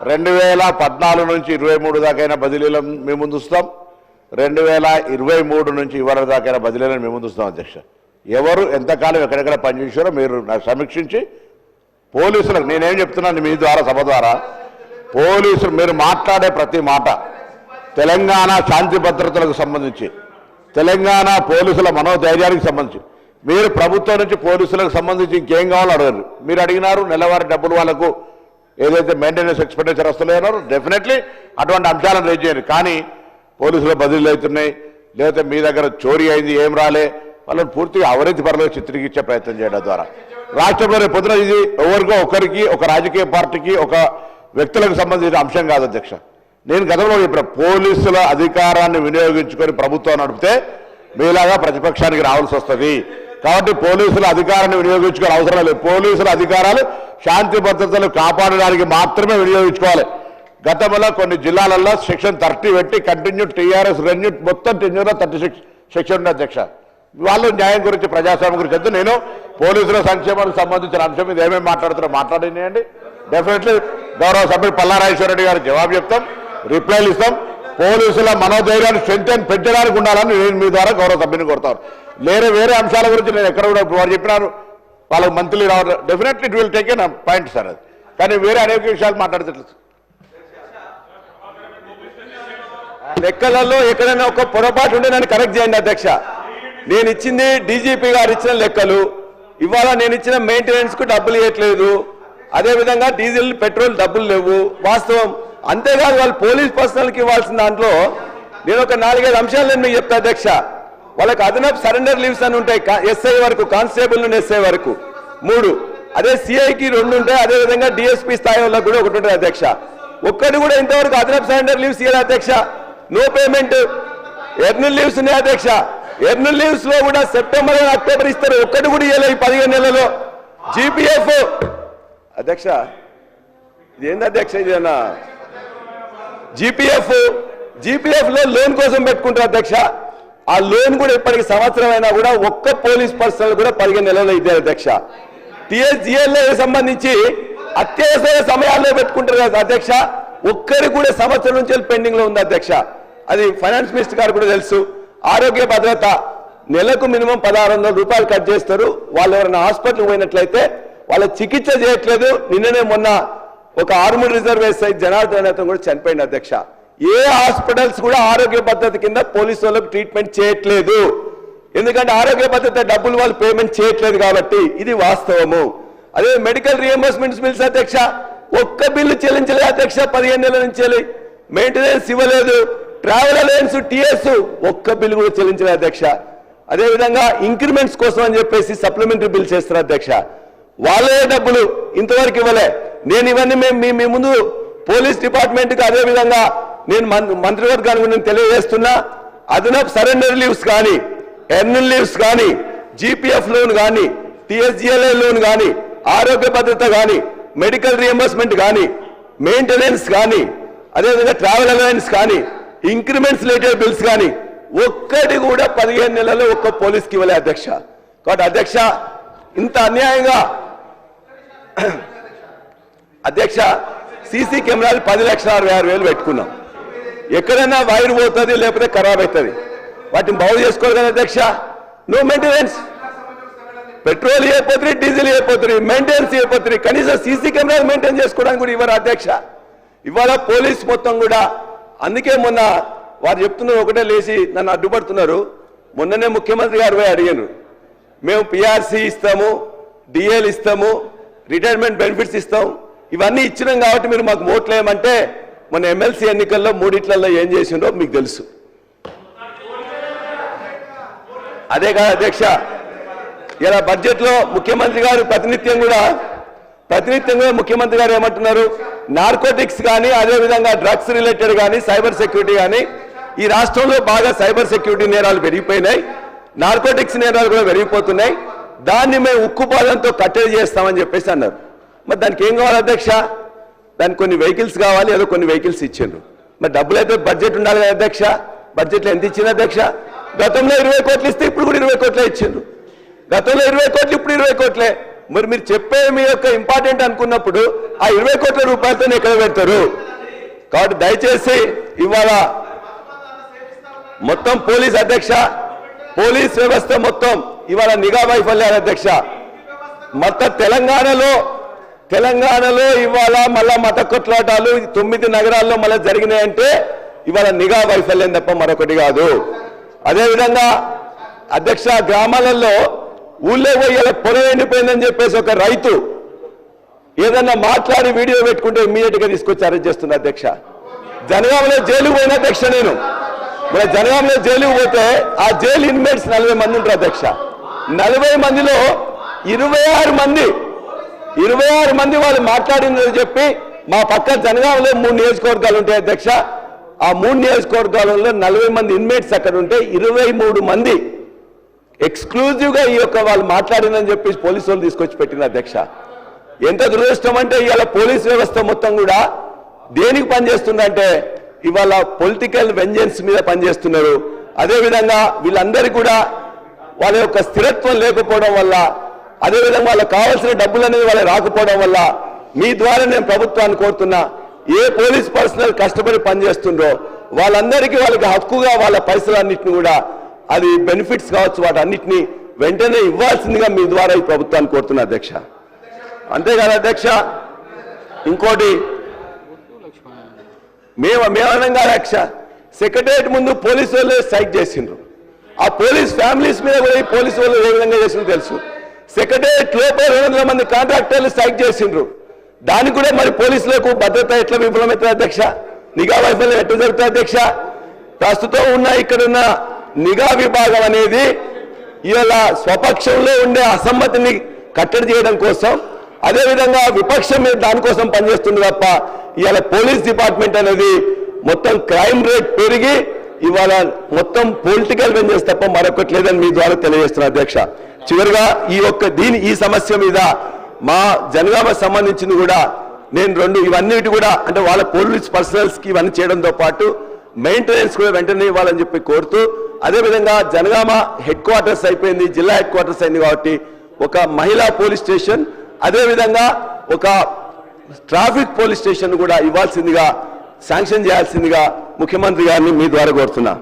2014 నుంచి 23 దాకైనా బదిలీలను మేము ముందుస్తాం. 2023 నుంచి ఇవాళ దాకైనా బదిలీలను మేము ముందుస్తాం అధ్యక్ష. ఎవరు ఎంతకాలం ఎక్కడెక్కడ పనిచేశారో మీరు నాకు సమీక్షించి పోలీసులకు నేనేం చెప్తున్నాను మీ ద్వారా సభ ద్వారా పోలీసులు మీరు మాట్లాడే ప్రతి మాట తెలంగాణ శాంతి భద్రతలకు సంబంధించి తెలంగాణ పోలీసుల మనోధైర్యానికి సంబంధించి మీరు ప్రభుత్వం నుంచి పోలీసులకు సంబంధించి ఇంకేం కావాలో అడగరు. మీరు అడిగినారు నెలవారీ డబ్బులు వాళ్ళకు ఏదైతే మెయింటెనెన్స్ ఎక్స్పెండిచర్ వస్తలేనారో డెఫినెట్లీ అటువంటి అంశాలను రేజ్ చేయండి. కానీ పోలీసులు బదిలీలు అవుతున్నాయి లేకపోతే మీ దగ్గర చోరీ అయింది ఏం రాలే వాళ్ళని పూర్తిగా అవినీతి పరులుగా చిత్రీకరించే ప్రయత్నం చేయడం ద్వారా రాష్ట్రంలో రేపు పొద్దున ఇది ఎవరికో ఒకరికి ఒక రాజకీయ పార్టీకి ఒక వ్యక్తులకు సంబంధించిన అంశం కాదు అధ్యక్ష. నేను గతంలో చెప్పిన పోలీసుల అధికారాన్ని వినియోగించుకొని ప్రభుత్వం నడిపితే మీలాగా ప్రతిపక్షానికి రావాల్సి వస్తుంది. కాబట్టి పోలీసుల అధికారాన్ని వినియోగించుకోవాలి అవసరం లేదు. పోలీసుల అధికారాలు శాంతి భద్రతలు కాపాడడానికి మాత్రమే వినియోగించుకోవాలి. గతంలో కొన్ని జిల్లాలలో సెక్షన్ 30 పెట్టి కంటిన్యూ టీఆర్ఎస్ రెన్యూ మొత్తం టెన్యూర్లో 36 సెక్షన్ ఉంది అధ్యక్ష. వాళ్ళు న్యాయం గురించి ప్రజాస్వామ్యం గురించి చెప్తే నేను పోలీసుల సంక్షేమానికి సంబంధించిన అంశం మీద ఏమేమి మాట్లాడుతారో మాట్లాడినాయండి. డెఫినెట్లీ గౌరవ సభ్యుడు పల్లారాజేశ్వర రెడ్డి గారు జవాబు చెప్తాం, రిప్లైలు ఇస్తాం. పోలీసుల మనోధైర్యాన్ని స్ట్రెంగ్త్ పెంచడానికి ఉండాలని నేను మీ ద్వారా గౌరవ సభ్యుని కోరుతాను. వేరే అంశాల గురించి నేను ఎక్కడ కూడా వారు చెప్పినారు వాళ్ళకి మంత్లీ రావడం definitely it will take an point sir అది. కానీ వేరే అనేక విషయాలు మాట్లాడుతుంది. లెక్కలలో ఎక్కడైనా ఒక పొరపాటు ఉంటే నన్ను కరెక్ట్ చేయండి అధ్యక్ష. నేను ఇచ్చింది డీజీపీ గారు ఇచ్చిన లెక్కలు, ఇవాళ నేను ఇచ్చిన మెయింటెనెన్స్ కు డబ్బులు ఇవ్వట్లేదు, అదేవిధంగా డీజిల్ పెట్రోల్ డబ్బులు లేవు వాస్తవం. అంతేకాదు వాళ్ళు పోలీస్ పర్సనల్కి ఇవ్వాల్సిన దాంట్లో నేను ఒక 4-5 అంశాలు నేను మీకు చెప్తా అధ్యక్ష. వాళ్ళకి అదనపు సరెండర్ లీవ్స్ అని ఉంటాయి ఎస్ఐ వరకు, కానిస్టేబుల్ నుండి ఎస్ఐ వరకు 3, అదే సిఐకి 2 ఉంటాయి, అదేవిధంగా డిఎస్పీ స్థాయి వాళ్ళకి కూడా 1 ఉంటుంది అధ్యక్ష. ఒక్కటి కూడా ఇంతవరకు అదనపు సరెండర్ లీవ్స్ ఇవ్వాలి అధ్యక్ష. No payment. ఎర్నల్ లీవ్స్ ఉన్నాయి అధ్యక్ష. ఎర్నల్ లీవ్స్ లో కూడా సెప్టెంబర్ అక్టోబర్ ఇస్తారు, ఒక్కటి కూడా ఇవ్వలేదు ఈ 15 నెలల్లో. జీపీఎఫ్ అధ్యక్ష ఇదేంది అధ్యక్ష ఇదేనా జీపీఎఫ్ లో లోన్ కోసం పెట్టుకుంటారు అధ్యక్ష. ఆ లోన్ కూడా ఇప్పటికి సంవత్సరం అయినా కూడా ఒక్క పోలీస్ పర్సనల్ కూడా 15 నెలల్లో ఇదే అధ్యక్ష. టీఎస్జిఎల్ఏ సంబంధించి అత్యవసర సమయాల్లో పెట్టుకుంటారు కదా అధ్యక్ష, ఒక్కరికి కూడా సంవత్సరం నుంచి పెండింగ్ లో ఉంది అధ్యక్ష. అది ఫైనాన్స్ మినిస్టర్ గారు కూడా తెలుసు. ఆరోగ్య భద్రత నెలకు మినిమం 1600 రూపాయలు కట్ చేస్తారు. వాళ్ళు ఎవరైనా హాస్పిటల్ పోయినట్లయితే వాళ్ళ చికిత్స చేయట్లేదు. నిన్ననే మొన్న ఒక ఆర్మూర్ రిజర్వ్ ఎస్ఐ జనార్దన్ అతను కూడా చనిపోయింది అధ్యక్ష. ఏ హాస్పిటల్స్ కూడా ఆరోగ్య భద్రత కింద పోలీసు వాళ్ళకు ట్రీట్మెంట్ చేయట్లేదు. ఎందుకంటే ఆరోగ్య భద్రత డబ్బులు వాళ్ళు పేమెంట్ చేయట్లేదు కాబట్టి ఇది వాస్తవము. అదే మెడికల్ రియంబర్స్మెంట్స్ బిల్స్ అధ్యక్ష, ఒక్క బిల్లు చెల్లించలేదు అధ్యక్ష. 15 నెలల నుంచి మెయింటెనెన్స్ ఇవ్వలేదు. ట్రావెల్ అలయన్స్ టీఎస్ ఒక్క బిల్లు కూడా చెల్లించలేదు అధ్యక్ష. అదేవిధంగా ఇంక్రిమెంట్స్ కోసం అని చెప్పేసి సప్లిమెంటరీ బిల్ చేస్తారు అధ్యక్ష. వాళ్ళే డబ్బులు ఇంతవరకు ఇవ్వలే. నేను ఇవన్నీ మీ ముందు పోలీస్ డిపార్ట్మెంట్కి అదేవిధంగా నేను మంత్రివర్గానికి నేను తెలియజేస్తున్నా. అదనపు సరెండర్ లీవ్స్ కానీ, ఎర్నల్ లీవ్స్ కానీ, జీపీఎఫ్ లోన్ కానీ, టీఎస్జిఎల్ఐ లోన్ కానీ, ఆరోగ్య భద్రత కానీ, మెడికల్ రియంబర్స్మెంట్ కానీ, మెయింటెనెన్స్ కానీ, అదేవిధంగా ట్రావెల్ అలయన్స్ కానీ, ఇంక్రిమెంట్స్ రిలేటెడ్ బిల్స్ కానీ ఒక్కటి కూడా 15 నెలల్లో ఒక్క పోలీస్కి ఇవ్వలే అధ్యక్ష. కాబట్టి అధ్యక్ష ఇంత అన్యాయంగా అధ్యక్ష సీసీ కెమెరాలు 10,66,000 పెట్టుకున్నాం. ఎక్కడైనా వైర్ పోతుంది లేకపోతే ఖరాబ్ అవుతుంది, వాటిని బాగు చేసుకోవాలి కదా అధ్యక్ష. No maintenance. పెట్రోల్ అయిపోతుంది, డీజిల్ అయిపోతుంది, మెయింటెనెన్స్ అయిపోతుంది. కనీసం సీసీ కెమెరాలు మెయింటైన్ చేసుకోవడానికి కూడా ఇవ్వరు అధ్యక్ష. ఇవాళ పోలీస్ మొత్తం కూడా అందుకే మొన్న వారు చెప్తున్నారు ఒకటే లేచి నన్ను అడ్డుపడుతున్నారు. మొన్ననే ముఖ్యమంత్రి గారు పోయి అడిగారు, మేము పిఆర్సీ ఇస్తాము, డిఎల్ ఇస్తాము, రిటైర్మెంట్ బెనిఫిట్స్ ఇస్తాం, ఇవన్నీ ఇచ్చినాం కాబట్టి మీరు మాకు ఓట్లు వేయమంటే మన ఎమ్మెల్సీ ఎన్నికల్లో 3 ఏం చేసిండో మీకు తెలుసు. అదే కాదు అధ్యక్ష, ఇలా బడ్జెట్లో ముఖ్యమంత్రి గారు ప్రతినిత్యం కూడా ముఖ్యమంత్రి గారు ఏమంటున్నారు, నార్కోటిక్స్ కానీ అదేవిధంగా డ్రగ్స్ రిలేటెడ్ కానీ సైబర్ సెక్యూరిటీ కానీ ఈ రాష్ట్రంలో బాగా సైబర్ సెక్యూరిటీ నేరాలు పెరిగిపోయినాయి, నార్కోటిక్స్ నేరాలు కూడా పెరిగిపోతున్నాయి, దాన్ని మేము ఉక్కుపాదంతో కట్టడి చేస్తామని చెప్పేసి అన్నారు. మరి దానికి ఏం కావాలి అధ్యక్ష? దానికి కొన్ని వెహికల్స్ కావాలి, ఏదో కొన్ని వెహికల్స్ ఇచ్చిండ్రు. మరి డబ్బులు అయితే బడ్జెట్ ఉండాలి కదా అధ్యక్ష. బడ్జెట్లో ఎంత ఇచ్చింది అధ్యక్ష? గతంలో 20 కోట్లు ఇస్తే ఇప్పుడు కూడా 20 కోట్లే ఇచ్చిండ్రు. గతంలో 20 కోట్లు ఇప్పుడు 20 కోట్లే. మరి మీరు చెప్పే మీ యొక్క ఇంపార్టెంట్ అనుకున్నప్పుడు ఆ 20 కోట్ల రూపాయలతో ఎక్కడ పెడతారు? కాబట్టి దయచేసి ఇవాళ మొత్తం పోలీస్ అధ్యక్ష, పోలీస్ వ్యవస్థ మొత్తం ఇవాళ నిఘా వైఫల్యాల అధ్యక్ష. మొత్తం తెలంగాణలో ఇవాళ మళ్ళా మత కొట్లాటాలు 9 నగరాల్లో మళ్ళీ జరిగినాయంటే ఇవాళ నిఘా వైఫల్యం తప్ప మరొకటి కాదు. అదేవిధంగా అధ్యక్ష, గ్రామాలలో ఊళ్ళో పోయి పొలం ఎండిపోయిందని చెప్పేసి ఒక రైతు ఏదన్నా మాట్లాడి వీడియో పెట్టుకుంటే ఇమ్మీడియట్ గా తీసుకొచ్చి అరెస్ట్ చేస్తున్నారు అధ్యక్ష. జనగామలో జైలుకు పోయిన అధ్యక్ష నేను, మన జనగామలో జైలుకు పోతే ఆ జైలు ఇన్మేట్స్ 40 మంది ఉంటారు అధ్యక్ష. 40 మందిలో 26 మంది వాళ్ళు మాట్లాడిందని చెప్పి మా పక్క జనగామలో 3 నియోజకవర్గాలు ఉంటాయి అధ్యక్ష. ఆ 3 నియోజకవర్గాలలో 40 మంది ఇన్మేట్స్ అక్కడ ఉంటే 23 మంది ఎక్స్క్లూజివ్ గా ఈ యొక్క వాళ్ళు మాట్లాడిందని చెప్పి పోలీసు వాళ్ళు తీసుకొచ్చి పెట్టిన అధ్యక్ష. ఎంత దురదృష్టం అంటే ఇవాళ పోలీస్ వ్యవస్థ మొత్తం కూడా దేనికి పనిచేస్తుందంటే ఇవాళ పొలిటికల్ వెంజెన్స్ మీద పనిచేస్తున్నారు. అదేవిధంగా వీళ్ళందరికీ కూడా వాళ్ళ యొక్క స్థిరత్వం లేకపోవడం వల్ల, అదేవిధంగా వాళ్ళకి కావాల్సిన డబ్బులు అనేది వాళ్ళకి రాకపోవడం వల్ల మీ ద్వారా నేను ప్రభుత్వాన్ని కోరుతున్నా, ఏ పోలీస్ పర్సనల్ కష్టపడి పనిచేస్తుండ్రో వాళ్ళందరికీ వాళ్ళకి హక్కుగా వాళ్ళ పైసలన్నింటినీ కూడా అది బెనిఫిట్స్ కావచ్చు వాటన్నిటిని వెంటనే ఇవ్వాల్సిందిగా మీ ద్వారా ఈ ప్రభుత్వాన్ని కోరుతున్నా అధ్యక్ష. అంతేకాదు అధ్యక్ష, ఇంకోటి మేమనంగా అధ్యక్ష, సెక్రటరియట్ ముందు పోలీసు వాళ్ళు స్ట్రైక్ చేసిండ్రు. ఆ పోలీస్ ఫ్యామిలీస్ మీద కూడా ఈ పోలీసు వాళ్ళు ఏ విధంగా చేసిండ్రు తెలుసు. సెక్రటరియట్ లోపల 200 మంది కాంట్రాక్టర్లు స్ట్రైక్ చేసిండ్రు. దానికి కూడా మరి పోలీసులకు భద్రత ఎట్లా విఫలమవుతుంది అధ్యక్ష? నిఘా వైఫల్యం ఎట్లా జరుగుతుంది అధ్యక్ష? ప్రస్తుతం ఉన్న ఇక్కడున్న నిఘా విభాగం అనేది ఇవాళ స్వపక్షంలో ఉండే అసమ్మతిని కట్టడి చేయడం కోసం, అదేవిధంగా విపక్షం మీద దానికోసం పనిచేస్తుంది తప్ప ఇవాళ పోలీస్ డిపార్ట్మెంట్ అనేది మొత్తం క్రైమ్ రేట్ పెరిగి ఇవాళ మొత్తం పొలిటికల్ వెంజెన్స్ తప్ప మరొకటి లేదని మీ ద్వారా తెలియజేస్తున్నా అధ్యక్ష. చివరిగా ఈ సమస్య మీద మా జనగామ సంబంధించింది కూడా నేను ఇవన్నిటి కూడా అంటే వాళ్ళ పోలీస్ పర్సనల్స్ కి ఇవన్నీ చేయడంతో పాటు మెయింటెనెన్స్ కూడా వెంటనే ఇవ్వాలని చెప్పి కోరుతూ, అదేవిధంగా జనగామ హెడ్ క్వార్టర్స్ అయిపోయింది, జిల్లా హెడ్ క్వార్టర్స్ అయింది కాబట్టి ఒక మహిళా పోలీస్ స్టేషన్, అదేవిధంగా ఒక ట్రాఫిక్ పోలీస్ స్టేషన్ కూడా ఇవ్వాల్సిందిగా శాంక్షన్ చేయాల్సిందిగా ముఖ్యమంత్రి గారిని మీ ద్వారా కోరుతున్నా.